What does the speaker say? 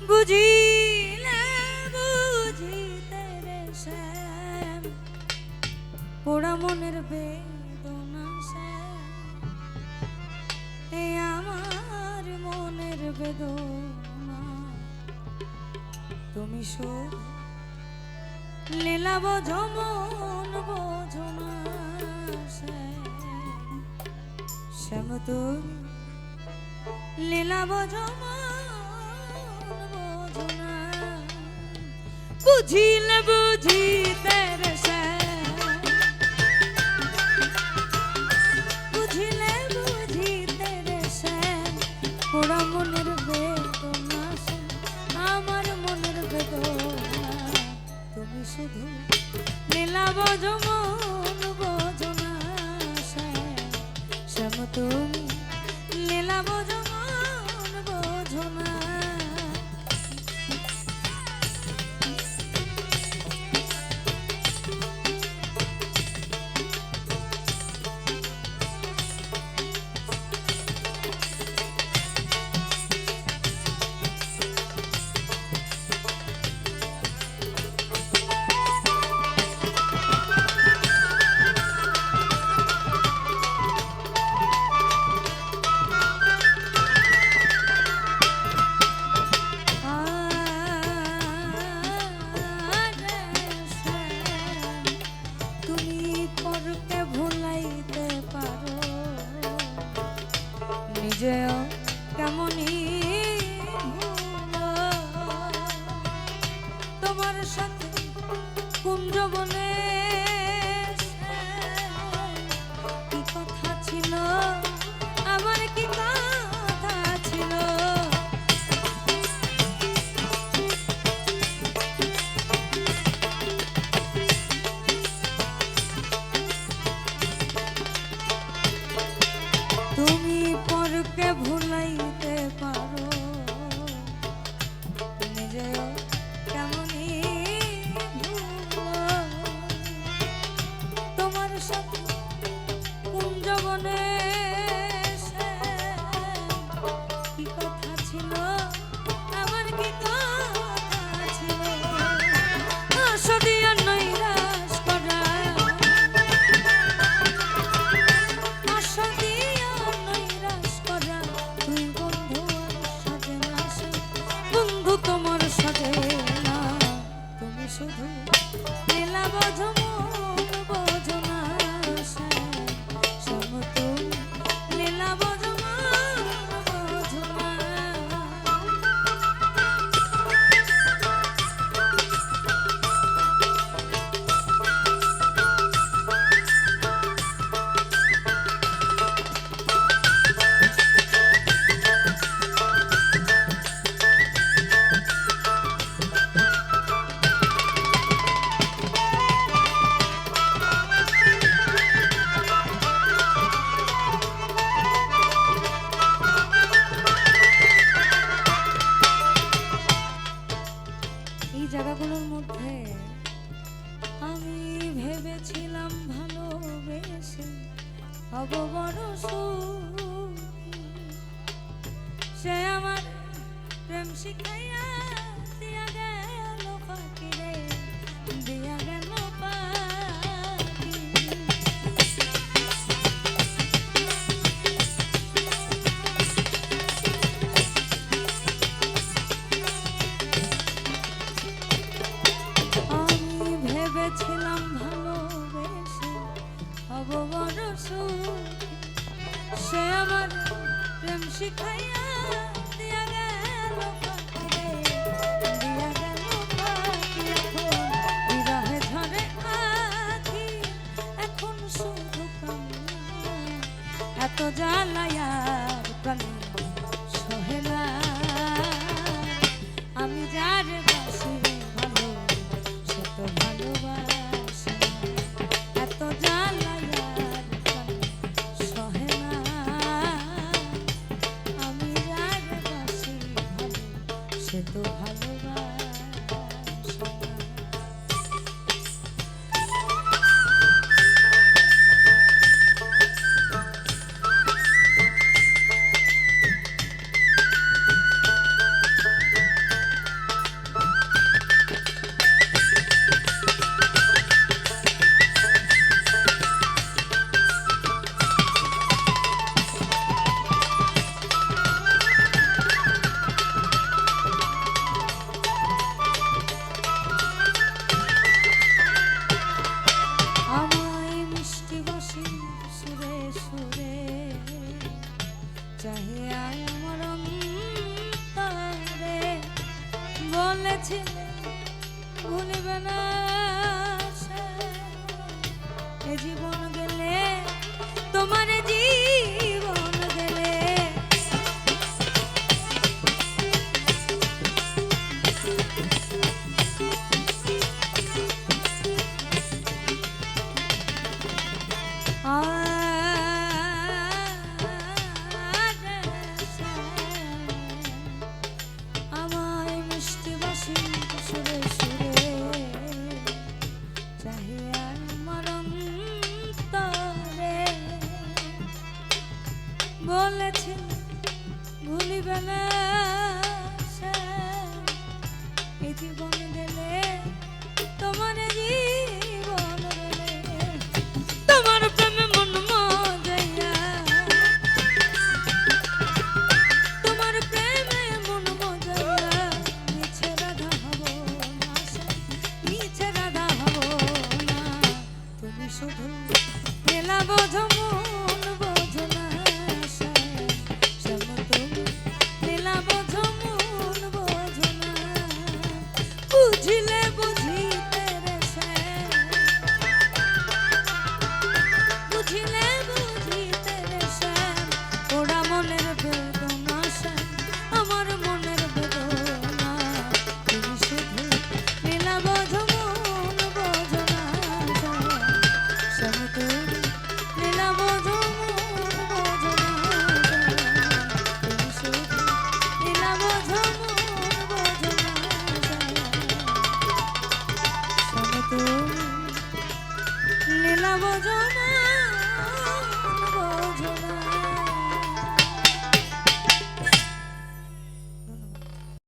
বুঝিলে বুঝিতে রে শ্যাম পোড়া মনের বেদনা শ্যাম এই আমার মনের বেদনা তুমি শোধ লীলা বোঝো মন বোঝো না শ্যাম তুমি লীলা বোঝো বুঝিলে বুঝিতে রে শ্যাম বুঝিলে বুঝিতে রে শ্যাম পোড়া মনের বেদনা আমার মনের বেদনা তুমি শুধু লীলা বোঝো মন বোঝো না শ্যাম তুমি লীলা বোঝো মন বোঝো না নিজেও কেমনই তোমার সাথে কুঞ্জ বনে কি কথা ছিল আমার কি কথা ছিল তুমি পরকে ভুলাইতে পারো নিজেও কেমনই তোমার সাথে কুঞ্জ বনে কি কথা ছিল আমার কি কথা ছিল আসদিয়া নৈরাশ করা তোমার সাথে না তুমি শুধু লীলা বোঝো মন বোঝো না শ্যাম তুমি লীলা বোঝো মন বোঝো না এই জায়গাগুলোর মধ্যে আমি ভেবেছিলাম ভালোবেসে হব বড় সুখী সে আমার প্রেম শিখাইয়া দিয়া গেল পাখি রে দিয়া গেল পাখি ভেবেছিলাম ভালোবেসে হব বড় সুখী সে আমার প্রেম শিখাইয়া দিয়া গেল পাখি রে দিয়া গেল পাখি এখন বিরহে ঝরে আখি এখন শুধু কান্না এত জ্বালায়ার প্রাণে সহে না আমি যার বাসি রে ভালো সে তো ভালোবাসে এত জ্বালায়ার প্রাণে সহে না আমি যার বাসি ভালো সে তো ভালোবাসে না বলেছিলে ভুলবে না সে। এ জীবন গেলে তোমার জীবন